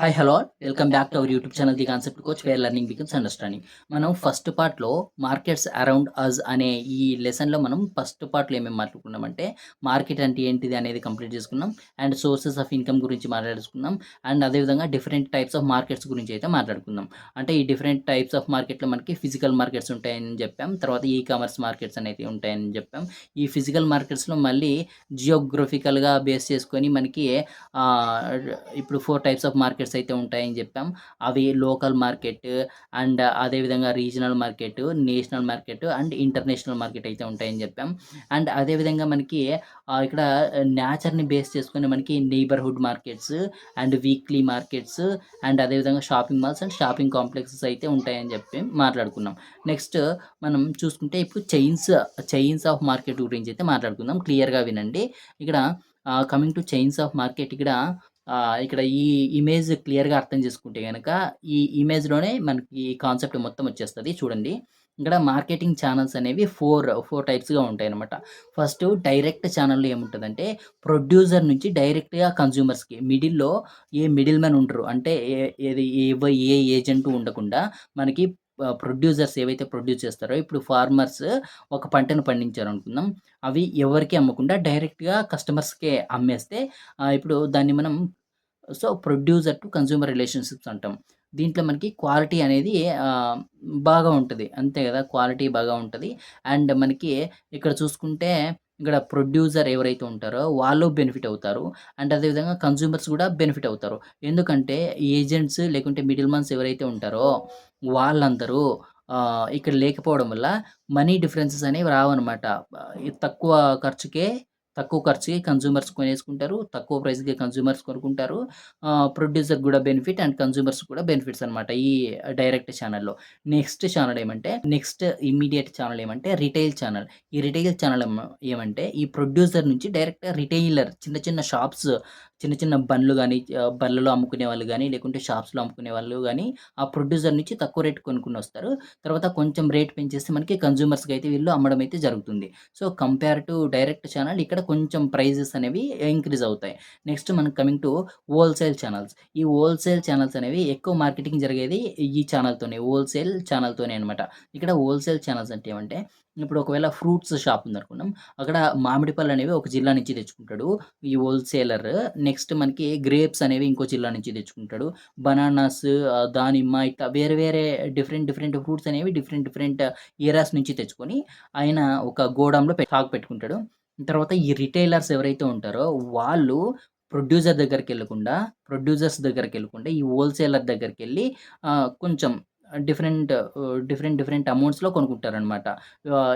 Hi hello welcome back to our YouTube channel the concept coach where learning becomes understanding. మనం first పార్ట్లో markets around us అనే ఈ లెసన్లో మనం first పార్ట్లో ఏమేమి మాట్లాడుకున్నామంటే మార్కెట్ అంటే ఏంటిది అనేది కంప్లీట్ చేసుకున్నాం. అండ్ సోర్సెస్ ఆఫ్ ఇన్కమ్ గురించి మాట్లాడుకున్నాం. అండ్ అదేవిధంగా డిఫరెంట్ టైప్స్ ఆఫ్ మార్కెట్స్ గురించి అయితే మాట్లాడుకుందాం. అంటే ఈ డిఫరెంట్ టైప్స్ ఆఫ్ మార్కెట్లో మనకి ఫిజికల్ మార్కెట్స్ ఉంటాయని చెప్పాం. తర్వాత ఈ కామర్స్ మార్కెట్స్ అనేవి ఉంటాయని చెప్పాం. ఈ ఫిజికల్ మార్కెట్స్లో మళ్ళీ జియోగ్రఫికల్గా బేస్ చేసుకొని మనకి ఇప్పుడు 4 టైప్స్ ఆఫ్ మార్కెట్స్ అయితే ఉంటాయని చెప్పాం. అవి లోకల్ మార్కెట్ అండ్ అదేవిధంగా regional market, national market and international market అయితే ఉంటాయని చెప్పాం. అండ్ అదేవిధంగా మనకి ఇక్కడ నేచర్‌ని బేస్ చేసుకొని మనకి neighbourhood markets and weekly markets and అదేవిధంగా shopping malls and shopping complexes అయితే ఉంటాయని చెప్పి మాట్లాడుకున్నాం. నెక్స్ట్ మనం చూసుకుంటే ఇప్పుడు చైన్స్ ఆఫ్ మార్కెట్ గురించి అయితే మాట్లాడుకుందాం. క్లియర్‌గా వినండి. ఇక్కడ coming to chains of market ఇక్కడ ఈ ఇమేజ్ క్లియర్‌గా అర్థం చేసుకుంటే గనక ఈ ఇమేజ్‌లోనే మనకి కాన్సెప్ట్ మొత్తం వచ్చేస్తది. చూడండి. ఇక్కడ మార్కెటింగ్ ఛానెల్స్ అనేవి 4 టైప్స్‌గా ఉంటాయనమాట. ఫస్ట్ డైరెక్ట్ ఛానెల్‌లో ఏముంటదంటే ప్రొడ్యూసర్ నుంచి డైరెక్ట్‌గా కన్జ్యూమర్స్‌కి మిడిల్‌లో ఏ మిడిల్ మ్యాన్ ఉండరు. అంటే ఏ ఏజెంట్ ఉండకుండా మనకి ప్రొడ్యూసర్స్ ఏవైతే ప్రొడ్యూస్ చేస్తారో ఇప్పుడు ఫార్మర్స్ ఒక పంటను పండించారనుకుందాం. అవి ఎవరికీ అమ్మకుండా డైరెక్ట్‌గా కస్టమర్స్‌కే అమ్మేస్తే ఇప్పుడు దాన్ని మనం ప్రొడ్యూసర్ టు కన్జ్యూమర్ రిలేషన్‌షిప్స్ అంటాం. దీంట్లో మనకి క్వాలిటీ అనేది బాగా ఉంటది. అంతే గదా! క్వాలిటీ బాగా ఉంటది. అండ్ మనకి ఇక్కడ చూసుకుంటే ఇక్కడ ప్రొడ్యూసర్ ఎవరైతే ఉంటారో వాళ్ళు బెనిఫిట్ అవుతారు. అండ్ అదే విధంగా కన్జ్యూమర్స్ గూడా బెనిఫిట్ అవుతారు. ఎందుకంటే ఏజెంట్స్ లేకుంటే మిడిల్ మన్స్ ఎవరైతే ఉంటారో వాళ్ళందరూ ఇక్కడ లేకపోవడం వల్ల మనీ డిఫరెన్సెస్ అనేవి రావన్నమాట. తక్కువ ఖర్చుకే తక్కువ ఖర్చుకి కన్జ్యూమర్స్ కొనేసుకుంటారు. తక్కువ ప్రైస్‌కి కన్జ్యూమర్స్ కొనుక్కుంటారు. ప్రొడ్యూసర్‌కి గూడా బెనిఫిట్ అండ్ కన్జ్యూమర్స్‌కి కూడా బెనిఫిట్స్ అనమాట. ఈ డైరెక్ట్ ఛానెల్‌లో. నెక్స్ట్ ఇమ్మీడియేట్ ఛానెల్ ఏమంటే రిటైల్ ఛానెల్. ఈ రిటైల్ ఛానెల్ ఏమంటే ఈ ప్రొడ్యూసర్ నుంచి డైరెక్ట్‌గా రిటైలర్ చిన్న చిన్న షాప్స్, చిన్న చిన్న బండ్లు గాని, బల్లలో అమ్ముకునే వాళ్ళు గాని, లేకుంటే షాప్స్‌లో అమ్ముకునే వాళ్ళు గాని, ఆ ప్రొడ్యూసర్ నుంచి తక్కువ రేట్‌కి కొనుక్కొనొస్తారు. తర్వాత కొంచెం రేట్ పెంచేస్తే మనకి కన్జ్యూమర్స్‌కి అయితే వీళ్ళు అమ్మడం అయితే జరుగుతుంది. కంపేర్ టు డైరెక్ట్ ఛానల్ ఇక్కడ కొంచెం ప్రైజెస్ అనేవి ఇంక్రీజ్ అవుతాయి. నెక్స్ట్ మనం కమింగ్ టు హోల్‌సేల్ ఛానల్స్. ఈ హోల్‌సేల్ ఛానల్స్ అనేవి ఎక్కువ మార్కెటింగ్ జరిగేది ఈ ఛానల్‌తోనే. హోల్‌సేల్ ఛానల్‌తోనే అనమాట. ఇక్కడ హోల్‌సేల్ ఛానల్స్ అంటే ఏమంటే ఇప్పుడు ఒకవేళ ఫ్రూట్స్ షాప్ ఉందనుకుందాం. అక్కడ మామిడి పళ్ళనేవి ఒక జిల్లా నుంచి తెచ్చుకుంటాడు ఈ హోల్‌సేలర్. నెక్స్ట్ మనకి గ్రేప్స్ అనేవి ఇంకో జిల్లా నుంచి తెచ్చుకుంటాడు. బనానాస్, దానిమ్మ ఇట్లా వేరే వేరే డిఫరెంట్ ఫ్రూట్స్ అనేవి డిఫరెంట్ ఏరియాస్ నుంచి తెచ్చుకొని ఆయన ఒక గోడౌన్‌లో స్టాక్ పెట్టుకుంటాడు. తర్వాత ఈ రిటైలర్స్ ఎవరైతే ఉంటారో వాళ్ళు ప్రొడ్యూసర్స్ దగ్గరికెళ్ళకుండా ఈ హోల్‌సేలర్ దగ్గరికెళ్ళి కొంచెం డిఫరెంట్ అమౌంట్స్‌లో కొనుక్కుంటారనమాట.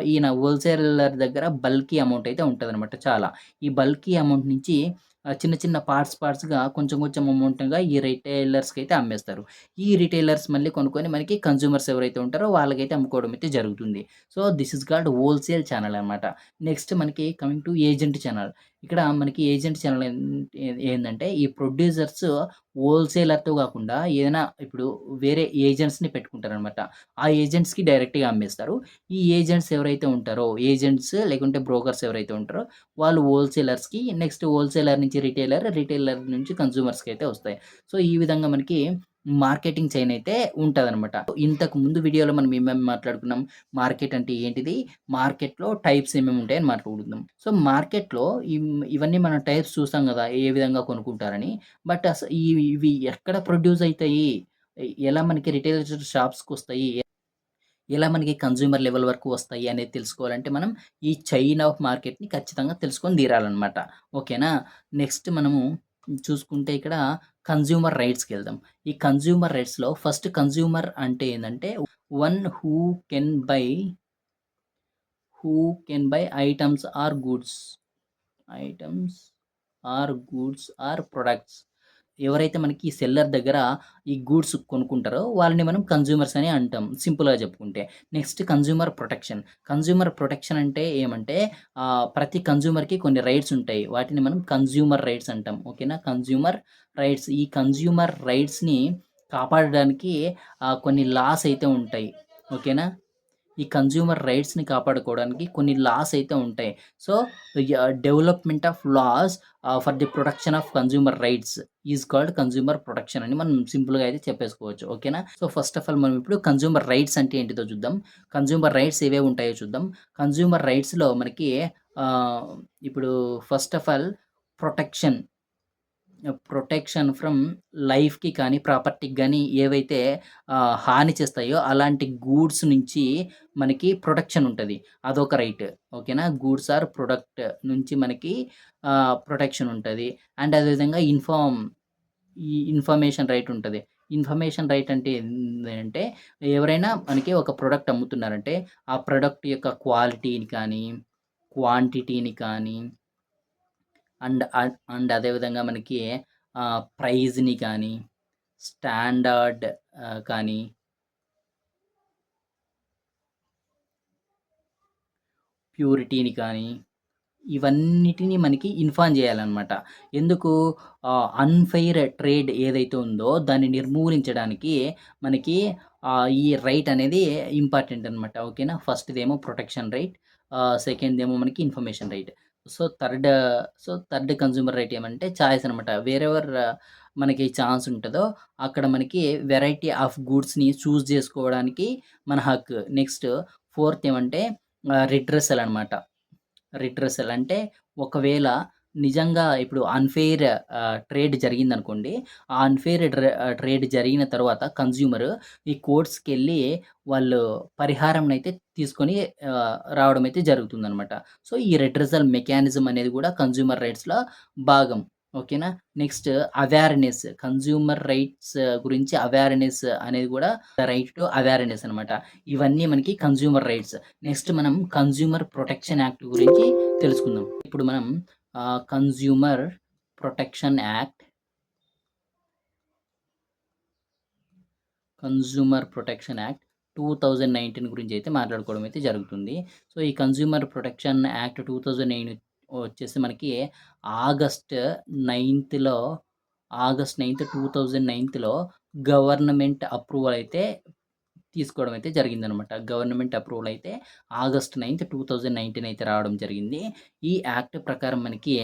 ఈయన హోల్‌సేలర్ దగ్గర బల్కీ అమౌంట్ అయితే ఉంటదనమాట చాలా. ఈ బల్కీ అమౌంట్ నుంచి చిన్న చిన్న పార్ట్స్‌గా కొంచెం అమౌంట్‌గా ఈ రిటైలర్స్‌కైతే అమ్మేస్తారు. ఈ రిటైలర్స్ మళ్ళీ కొనుక్కొని మనకి కన్జ్యూమర్స్ ఎవరైతే ఉంటారో వాళ్ళకైతే అమ్ముకోవడం అయితే జరుగుతుంది. This is called wholesale channel అనమాట. నెక్స్ట్ మనకి కమింగ్ టు ఏజెంట్ ఛానల్. ఇక్కడ మనకి ఏజెంట్ ఛానల్ ఏందంటే ఈ ప్రొడ్యూసర్స్ హోల్‌సేలర్‌తో కాకుండా ఏదైనా ఇప్పుడు వేరే ఏజెంట్స్‌ని పెట్టుకుంటారనమాట. ఆ ఏజెంట్స్‌కి డైరెక్ట్‌గా అమ్మేస్తారు. ఈ ఏజెంట్స్ ఎవరైతే ఉంటారో లేకుంటే బ్రోకర్స్ ఎవరైతే ఉంటారో వాళ్ళు హోల్‌సేలర్స్‌కి, నెక్స్ట్ హోల్‌సేలర్ నుంచి రిటైలర్ నుంచి కన్జ్యూమర్స్‌కి అయితే వస్తాయి. ఈ విధంగా మనకి మార్కెటింగ్ చైన్ అయితే ఉంటదనమాట. ఇంతకు ముందు వీడియోలో మనం ఏమేమి మాట్లాడుకున్నాం? మార్కెట్ అంటే ఏంటిది? మార్కెట్‌లో టైప్స్ ఏమేమి ఉంటాయని మాట్లాడుకుందాం. మార్కెట్‌లో ఇవన్నీ మనం టైప్స్ చూసాం గదా! ఏ విధంగా కొనుక్కుంటారని. బట్ ఇవి ఎక్కడ ప్రొడ్యూస్ అయితాయి? ఎలా మనకి రిటైల్ షాప్స్‌కొస్తాయి? ఎలా మనకి కన్జ్యూమర్ లెవెల్ వరకు వస్తాయి అనేది తెలుసుకోవాలంటే మనం ఈ చైన్ ఆఫ్ మార్కెట్‌ని ఖచ్చితంగా తెలుసుకొని తీరాలనమాట. ఓకేనా? నెక్స్ట్ మనము చూసుకుంటే ఇక్కడ కన్జ్యూమర్ రైట్స్‌కెళ్దాం. ఈ కన్జ్యూమర్ రైట్స్‌లో ఫస్ట్ కన్జ్యూమర్ అంటే ఏందంటే one can buy who items or goods. Items or products. ఎవరైతే మనకి సెల్లర్ దగ్గర ఈ గూడ్స్ కొనుక్కుంటారో వాళ్ళని మనం కన్జ్యూమర్స్ అని అంటాం సింపుల్‌గా చెప్పుకుంటే. నెక్స్ట్ కన్జ్యూమర్ ప్రొటెక్షన్ అంటే ఏమంటే ప్రతి కన్జ్యూమర్‌కి కొన్ని రైట్స్ ఉంటాయి. వాటిని మనం కన్జ్యూమర్ రైట్స్ అంటాం. ఓకేనా? Consumer rights. ఈ కన్జ్యూమర్ రైట్స్‌ని కాపాడడానికి కొన్ని లాస్ అయితే ఉంటాయి. ఓకేనా? ఈ కన్జ్యూమర్ రైట్స్‌ని కాపాడుకోవడానికి కొన్ని లాస్ అయితే ఉంటాయి. So, development of laws for the protection of consumer rights is called consumer protection అని మనం సింపుల్‌గా అయితే చెప్పేసుకోవచ్చు. ఓకేనా? సో, ఫస్ట్ ఆఫ్ ఆల్ మనం ఇప్పుడు కన్జ్యూమర్ రైట్స్ అంటే ఏంటిదో చూద్దాం. కన్జ్యూమర్ రైట్స్ ఏవేవి ఉంటాయో చూద్దాం. కన్జ్యూమర్ రైట్స్‌లో మనకి ఆహ్, ఇప్పుడు first of all protection protection from లైఫ్‌కి కానీ, ప్రాపర్టీకి గానీ ఏవైతే హాని చేస్తాయో అలాంటి గూడ్స్ నుంచి మనకి ప్రొటెక్షన్ ఉంటది. అదొక రైట్. ఓకేనా? గూడ్స్ ఆర్ ప్రొడక్ట్ నుంచి మనకి ప్రొటెక్షన్ ఉంటది. అండ్ అదేవిధంగా ఇన్ఫర్మేషన్ రైట్ ఉంటది. ఇన్ఫర్మేషన్ రైట్ అంటే ఏందంటే ఎవరైనా మనకి ఒక ప్రొడక్ట్ అమ్ముతున్నారంటే, ఆ ప్రొడక్ట్ యొక్క క్వాలిటీని కానీ, క్వాంటిటీని కానీ అండ్ అదే విధంగా మనకి ప్రైజ్‌ని కానీ, స్టాండర్డ్ కానీ, ప్యూరిటీని కానీ, ఇవన్నిటిని మనకి ఇన్ఫార్మ్ చేయాలనమాట. ఎందుకు అన్‌ఫెయిర్ ట్రేడ్ ఏదైతే ఉందో దాన్ని నిర్మూలించడానికి మనకి ఈ రైట్ అనేది ఇంపార్టెంట్ అనమాట. ఓకేనా? ఫస్ట్‌దేమో ప్రొటెక్షన్ రైట్. సెకండ్‌దేమో మనకి information right. So, third consumer right ఏమంటే చాయిస్ అనమాట. వేరెవర్ మనకి ఛాన్స్ ఉంటదో అక్కడ మనకి వెరైటీ ఆఫ్ గూడ్స్‌ని చూజ్ చేసుకోవడానికి మన హక్కు. నెక్స్ట్ ఫోర్త్ ఏమంటే రిడ్రెసల్ అనమాట. రిడ్రెసల్ అంటే ఒకవేళ నిజంగా ఇప్పుడు అన్‌ఫెయిర్ ట్రేడ్ జరిగిందనుకోండి. ఆ అన్‌ఫెయిర్ ట్రేడ్ జరిగిన తర్వాత కన్జ్యూమర్ ఈ కోర్ట్స్‌కెళ్ళి వాళ్ళు పరిహారంనైతే తీసుకొని రావడం అయితే జరుగుతుందనమాట. సో, ఈ రిడ్రెసల్ మెకానిజం అనేది కూడా కన్జ్యూమర్ రైట్స్‌లో భాగం. ఓకేనా? నెక్స్ట్ అవేర్‌నెస్ కన్జ్యూమర్ రైట్స్ గురించి అవేర్‌నెస్ అనేది కూడా రైట్ టు అవేర్‌నెస్ అనమాట. ఇవన్నీ మనకి కన్జ్యూమర్ రైట్స్. నెక్స్ట్ మనం కన్జ్యూమర్ ప్రొటెక్షన్ యాక్ట్ గురించి తెలుసుకుందాం. ఇప్పుడు మనం consumer protection act, consumer protection act 2019 గురించి అయితే మాట్లాడుకోవడం అయితే జరుగుతుంది. సో, ఈ కన్జ్యూమర్ ప్రొటెక్షన్ యాక్ట్ 2009 వచ్చేసి మనకి ఆగస్ట్ 9లో ఆగస్ట్ 9, 2009లో గవర్నమెంట్ అప్రూవల్ అయితే తీసుకోవడం అయితే జరిగిందనమాట. గవర్నమెంట్ అప్రూవల్ అయితే ఆగస్ట్ 9, 2019 అయితే రావడం జరిగింది. ఈ యాక్ట్ ప్రకారం మనకి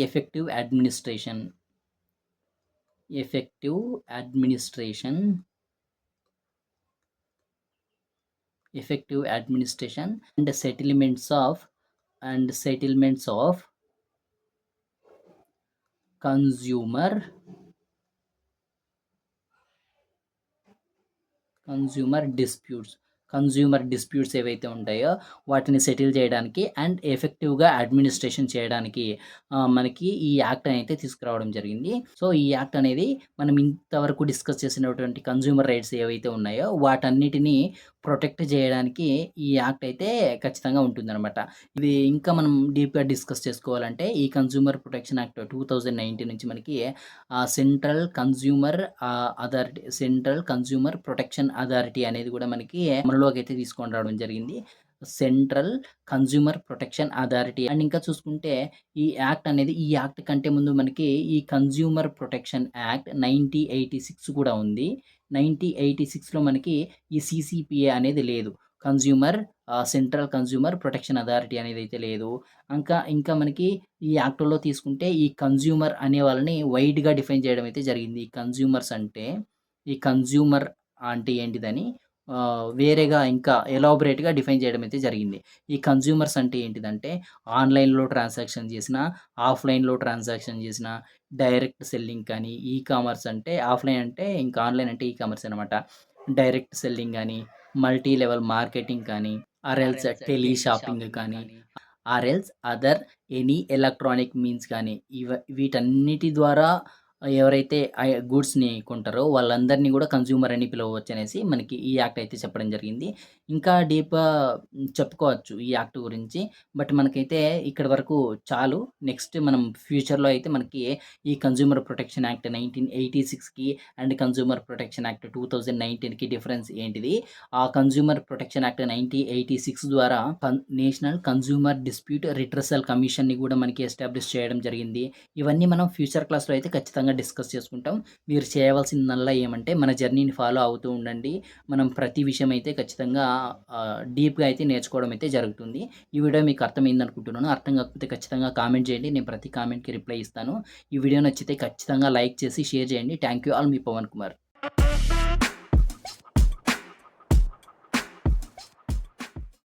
effective administration and settlements of consumer disputes ఏవైతే ఉంటాయో వాటిని సెటిల్ చేయడానికి అండ్ ఎఫెక్టివ్‌గా అడ్మినిస్ట్రేషన్ చేయడానికి మనకి ఈ యాక్ట్ అయితే తీసుకురావడం జరిగింది. సో, ఈ యాక్ట్ అనేది మనం ఇంతవరకు డిస్కస్ చేసినటువంటి కన్జ్యూమర్ రైట్స్ ఏవైతే ఉన్నాయో వాటన్నిటిని ప్రొటెక్ట్ చేయడానికి ఈ యాక్ట్ అయితే ఖచ్చితంగా ఉంటుందనమాట. ఇది ఇంకా మనం డీప్‌గా డిస్కస్ చేసుకోవాలంటే ఈ కన్జ్యూమర్ ప్రొటెక్షన్ యాక్ట్ 2019 నుంచి మనకి సెంట్రల్ కన్జ్యూమర్ ప్రొటెక్షన్ అథారిటీ అనేది కూడా మనకి అమలులోకి అయితే తీసుకొని రావడం జరిగింది. Central consumer protection authority and ఇంకా చూసుకుంటే ఈ యాక్ట్ కంటే ముందు మనకి ఈ కన్జ్యూమర్ ప్రొటెక్షన్ యాక్ట్ 1986 కూడా ఉంది. 1986లో మనకి ఈ సీసీపీఏ అనేది లేదు. సెంట్రల్ కన్జ్యూమర్ ప్రొటెక్షన్ అథారిటీ అనేది అయితే లేదు. ఇంకా మనకి ఈ యాక్ట్‌లో తీసుకుంటే ఈ కన్జ్యూమర్ అనే వాళ్ళని వైడ్‌గా డిఫైన్ చేయడం అయితే జరిగింది. ఈ కన్జ్యూమర్ అంటే ఏంటిదని వేరేగా ఇంకా ఎలాబొరేట్‌గా డిఫైన్ చేయడం అయితే జరిగింది. ఈ కన్జ్యూమర్స్ అంటే ఏంటిదంటే ఆన్‌లైన్‌లో ట్రాన్సాక్షన్ చేసినా, ఆఫ్‌లైన్‌లో ట్రాన్సాక్షన్ చేసినా, డైరెక్ట్ సెల్లింగ్ కానీ, ఈ-కామర్స్ అంటే ఆఫ్‌లైన్ అంటే ఇంకా ఆన్‌లైన్ అంటే ఈ-కామర్స్ అనమాట. డైరెక్ట్ సెల్లింగ్ గానీ, మల్టీ లెవెల్ మార్కెటింగ్ కానీ, టెలి షాపింగ్ కానీ, అదర్ ఎనీ ఎలక్ట్రానిక్ మీన్స్ కానీ వీటన్నిటి ద్వారా ఎవరైతే గూడ్స్‌ని కొంటారో వాళ్ళందరినీ కూడా కన్జ్యూమర్ అని పిలవవచ్చనేసి మనకి ఈ యాక్ట్ అయితే చెప్పడం జరిగింది. ఇంకా డీప్‌గా చెప్పుకోవచ్చు ఈ యాక్ట్ గురించి. బట్ మనకైతే ఇక్కడి వరకు చాలు. నెక్స్ట్ మనం ఫ్యూచర్‌లో అయితే మనకి ఈ కన్జ్యూమర్ ప్రొటెక్షన్ యాక్ట్ 1986కి అండ్ కన్జ్యూమర్ ప్రొటెక్షన్ యాక్ట్ 2019కి డిఫరెన్స్ ఏంటిది? ఆ కన్జ్యూమర్ ప్రొటెక్షన్ యాక్ట్ 1986 ద్వారా నేషనల్ కన్జ్యూమర్ డిస్ప్యూట్ రిట్రెసల్ కమిషన్‌ని కూడా మనకి ఎస్టాబ్లిష్ చేయడం జరిగింది. ఇవన్నీ మనం ఫ్యూచర్ క్లాస్‌లో అయితే ఖచ్చితంగా డిస్కస్ చేసుకుంటాం. మీరు చేయవలసిందల్లా ఏమంటే మన జర్నీని ఫాలో అవుతూ ఉండండి. మనం ప్రతి విషయం అయితే ఖచ్చితంగా డీప్‌గా అయితే నేర్చుకోవడం అయితే జరుగుతుంది. ఈ వీడియో మీకు అర్థమైందనుకుంటున్నాను. అర్థం కాకపోతే ఖచ్చితంగా కామెంట్ చేయండి. నేను ప్రతి కామెంట్‌కి రిప్లై ఇస్తాను. ఈ వీడియో నచ్చితే ఖచ్చితంగా లైక్ చేసి షేర్ చేయండి. Thank you all. మీ పవన్ కుమార్.